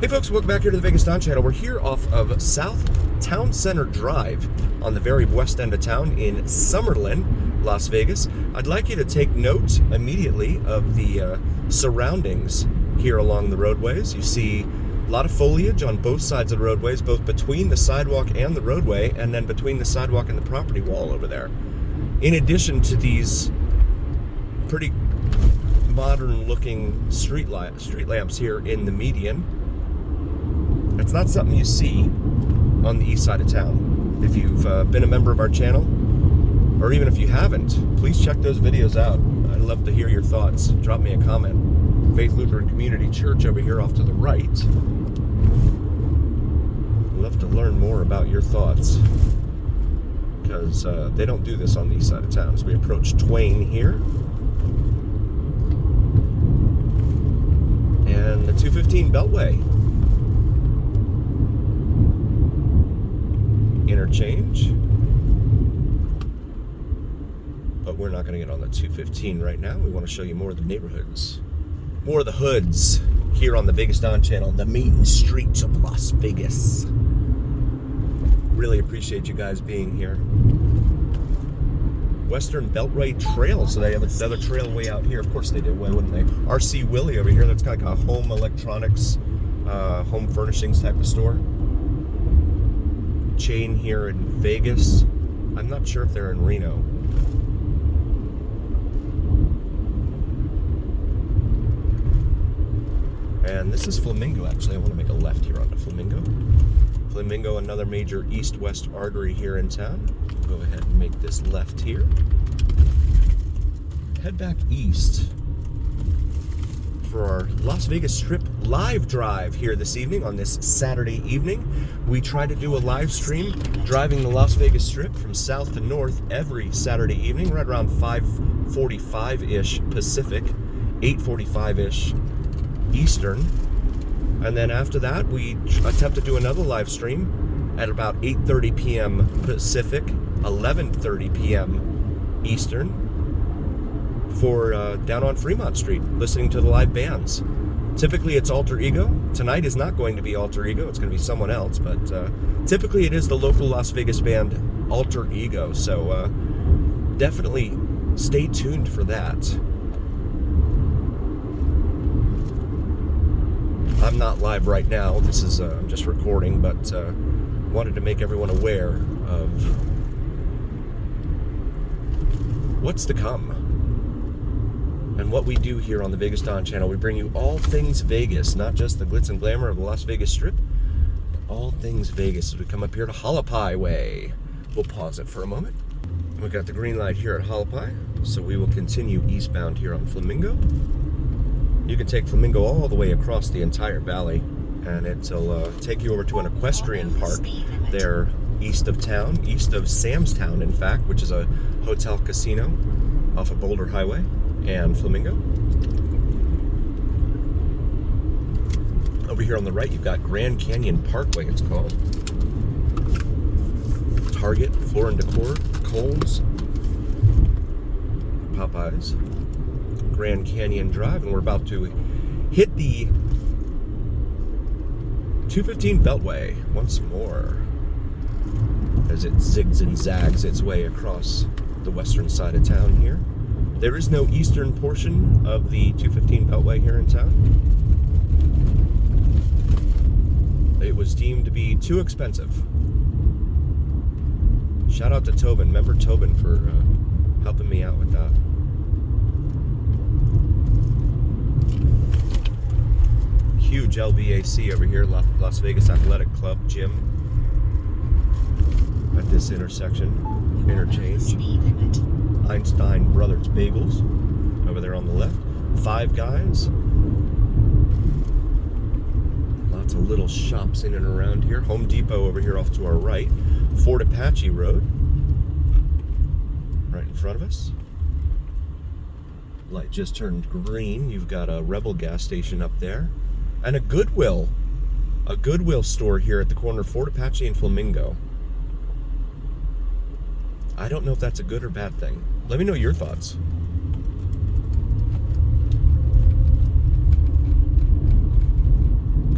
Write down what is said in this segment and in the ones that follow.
Hey folks, welcome back here to the Vegas Don Channel. We're here off of South Town Center Drive on the very west end of town in Summerlin, Las Vegas. I'd like you to take note immediately of the surroundings here along the roadways. You see a lot of foliage on both sides of the roadways, both between the sidewalk and the roadway, and then between the sidewalk and the property wall over there. In addition to these pretty modern looking street lamps here in the median. It's not something you see on the east side of town. If you've been a member of our channel, or even if you haven't, please check those videos out. I'd love to hear your thoughts. Drop me a comment. Faith Lutheran Community Church over here off to the right. I'd love to learn more about your thoughts, because they don't do this on the east side of town. As we approach Twain here. And the 215 Beltway. Interchange, but we're not going to get on the 215 right now. We want to show you more of the neighborhoods, more of the hoods here on the Vegas Don Channel, the main streets of Las Vegas. Really appreciate you guys being here. Western Beltway Trail, so they have another trail way out here. Of course they do. Why wouldn't they? RC Willie over here. That's kind of like a home electronics, home furnishings type of store. Chain here in Vegas. I'm not sure if they're in Reno. And this is Flamingo, actually. I want to make a left here onto Flamingo. Flamingo, another major east-west artery here in town. Go ahead and make this left here. Head back east for our Las Vegas Strip live drive here this evening on this Saturday evening. We try to do a live stream driving the Las Vegas Strip from south to north every Saturday evening, right around 5:45-ish Pacific, 8:45-ish Eastern. And then after that, we attempt to do another live stream at about 8:30 p.m. Pacific, 11:30 p.m. Eastern, for down on Fremont Street, listening to the live bands. Typically it's Alter Ego. Tonight is not going to be Alter Ego, it's going to be someone else, but typically it is the local Las Vegas band Alter Ego, so definitely stay tuned for that. I'm not live right now, this is I'm just recording, but wanted to make everyone aware of what's to come. And what we do here on the Vegas Don Channel. We bring you all things Vegas, not just the glitz and glamour of the Las Vegas Strip, but all things Vegas as we come up here to Hualapai Way. We'll pause it for a moment. We got the green light here at Hualapai, so we will continue eastbound here on Flamingo. You can take Flamingo all the way across the entire valley, and it'll take you over to an equestrian park there east of town, east of Sam's Town, in fact, which is a hotel casino off of Boulder Highway and Flamingo. Over here on the right, you've got Grand Canyon Parkway, it's called. Target, Floor & Decor, Kohl's, Popeyes, Grand Canyon Drive, and we're about to hit the 215 Beltway once more as it zigs and zags its way across the western side of town here. There is no eastern portion of the 215 Beltway here in town. It was deemed to be too expensive. Shout out to Tobin. Remember Tobin for helping me out with that. Huge LVAC over here, Las Vegas Athletic Club gym at this interchange. Einstein Brothers Bagels over there on the left. Five Guys. Lots of little shops in and around here. Home Depot over here off to our right. Fort Apache Road right in front of us. Light just turned green. You've got a Rebel gas station up there. And a Goodwill store here at the corner of Fort Apache and Flamingo. I don't know if that's a good or bad thing. Let me know your thoughts.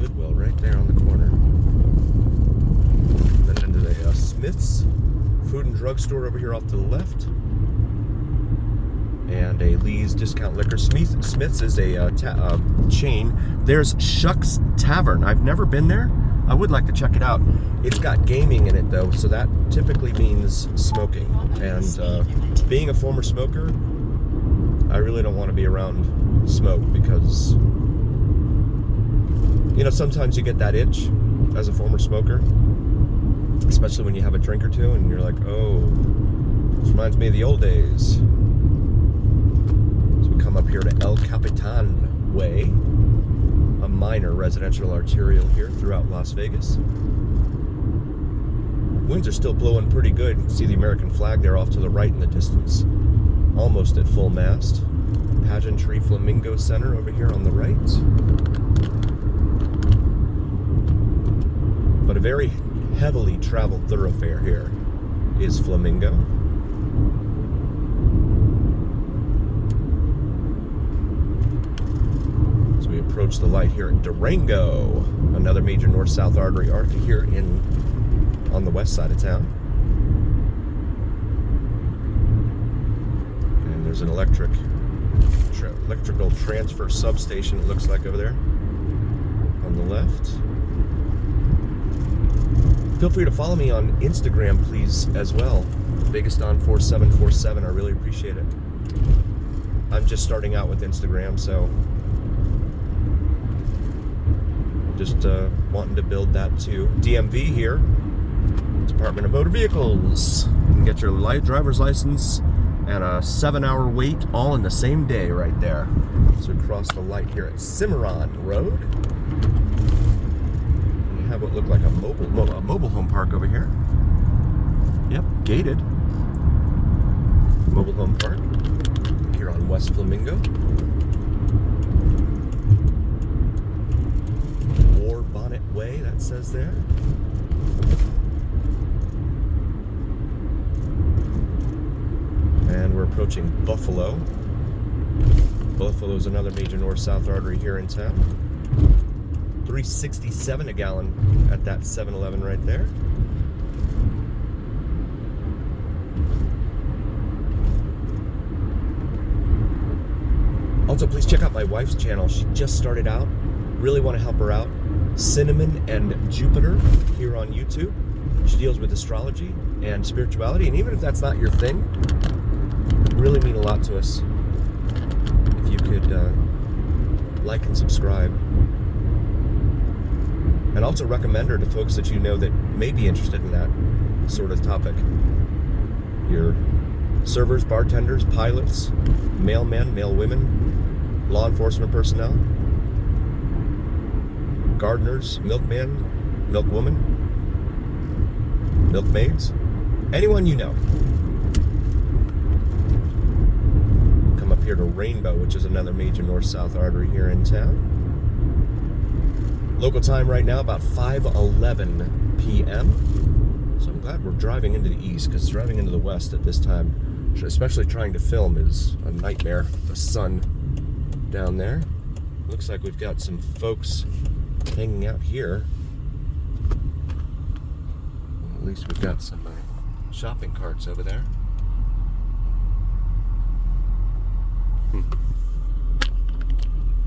Goodwill right drugstore over here off to the left. And a Lee's Discount Liquor. Smith's is a chain. There's Shuck's Tavern. I've never been there. I would like to check it out. It's got gaming in it though, so that typically means smoking. And being a former smoker, I really don't want to be around smoke because, you know, sometimes you get that itch as a former smoker, especially when you have a drink or two and you're like, oh, this reminds me of the old days. So we come up here to El Capitan Way, a minor residential arterial here throughout Las Vegas. Winds are still blowing pretty good. You can see the American flag there off to the right in the distance, almost at full mast. Pageantry Flamingo Center over here on the right. But a very heavily traveled thoroughfare here is Flamingo. As we approach the light here at Durango, another major north-south artery here on the west side of town. And there's an electrical transfer substation, it looks like, over there on the left. Feel free to follow me on Instagram, please, as well. VegasDon4747. I really appreciate it. I'm just starting out with Instagram, so just wanting to build that too. DMV here, Department of Motor Vehicles. You can get your driver's license and a 7-hour wait all in the same day right there. So we cross the light here at Cimarron Road. We have what looked like a mobile home park over here. Yep, gated. Mobile home park here on West Flamingo. War Bonnet Way, that says there. And we're approaching Buffalo. Buffalo is another major north-south artery here in town. $3.67 a gallon at that 7-Eleven right there. Also, please check out my wife's channel. She just started out. Really want to help her out. Cinnamon and Jupiter here on YouTube. She deals with astrology and spirituality, and even if that's not your thing, really mean a lot to us if you could like and subscribe, and also recommend her to folks that you know that may be interested in that sort of topic. Your servers, bartenders, pilots, mailmen, mailwomen, law enforcement personnel, gardeners, milkmen, milkwoman, milkmaids, anyone you know. Up here to Rainbow, which is another major north-south artery here in town. Local time right now about 5:11 p.m. So I'm glad we're driving into the east, because driving into the west at this time, especially trying to film, is a nightmare. The sun down there. Looks like we've got some folks hanging out here. Well, at least we've got some shopping carts over there.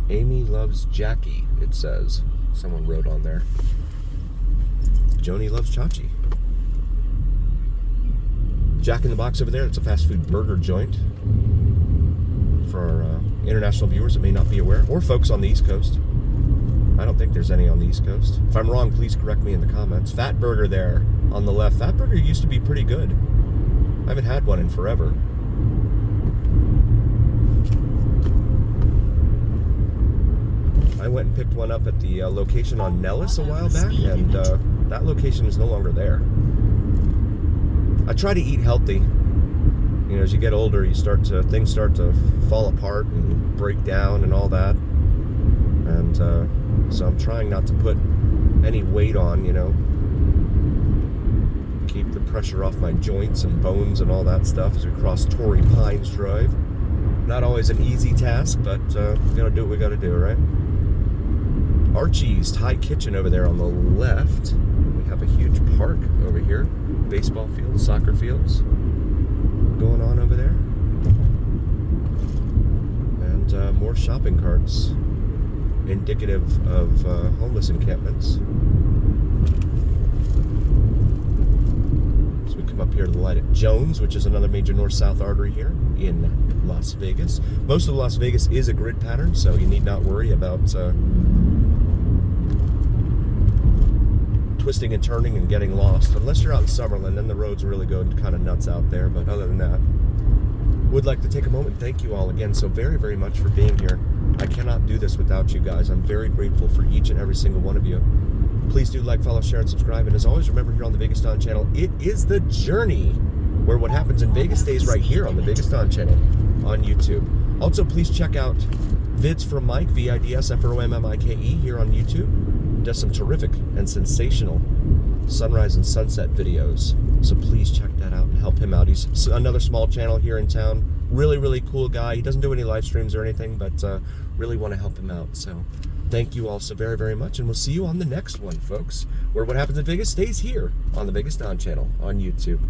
Amy loves Jackie, it says. Someone wrote on there. Joni loves Chachi. Jack in the Box over there, it's a fast food burger joint. For our international viewers that may not be aware, or folks on the East Coast. I don't think there's any on the East Coast. If I'm wrong, please correct me in the comments. Fat Burger there on the left. Fat Burger used to be pretty good. I haven't had one in forever. I went and picked one up at the location on Nellis a while back, and that location is no longer there. I try to eat healthy. You know, as you get older, things start to fall apart and break down and all that. And so I'm trying not to put any weight on, you know. Keep the pressure off my joints and bones and all that stuff as we cross Torrey Pines Drive. Not always an easy task, but we gotta do what we gotta do, right? Archie's Thai Kitchen over there on the left. We have a huge park over here. baseball fields, soccer fields going on over there. And more shopping carts, indicative of homeless encampments. So we come up here to the light at Jones, which is another major north-south artery here in Las Vegas. Most of Las Vegas is a grid pattern, so you need not worry about twisting and turning and getting lost, unless you're out in Summerlin. Then the roads really go kind of nuts out there. But other than that, would like to take a moment and thank you all again so very, very much for being here. I cannot do this without you guys. I'm very grateful for each and every single one of you. Please do like, follow, share, and subscribe. And as always, remember, here on the Vegas Don channel, it is the journey, where what happens in Vegas stays right here on the Vegas Don channel on YouTube. Also, please check out vids from Mike, VIDSFROMMIKE, here on YouTube. Does some terrific and sensational sunrise and sunset videos. So please check that out and help him out. He's another small channel here in town. Really, really cool guy. He doesn't do any live streams or anything, but really want to help him out. So thank you all so very, very much. And we'll see you on the next one, folks, where what happens in Vegas stays here on the Vegas Don channel on YouTube.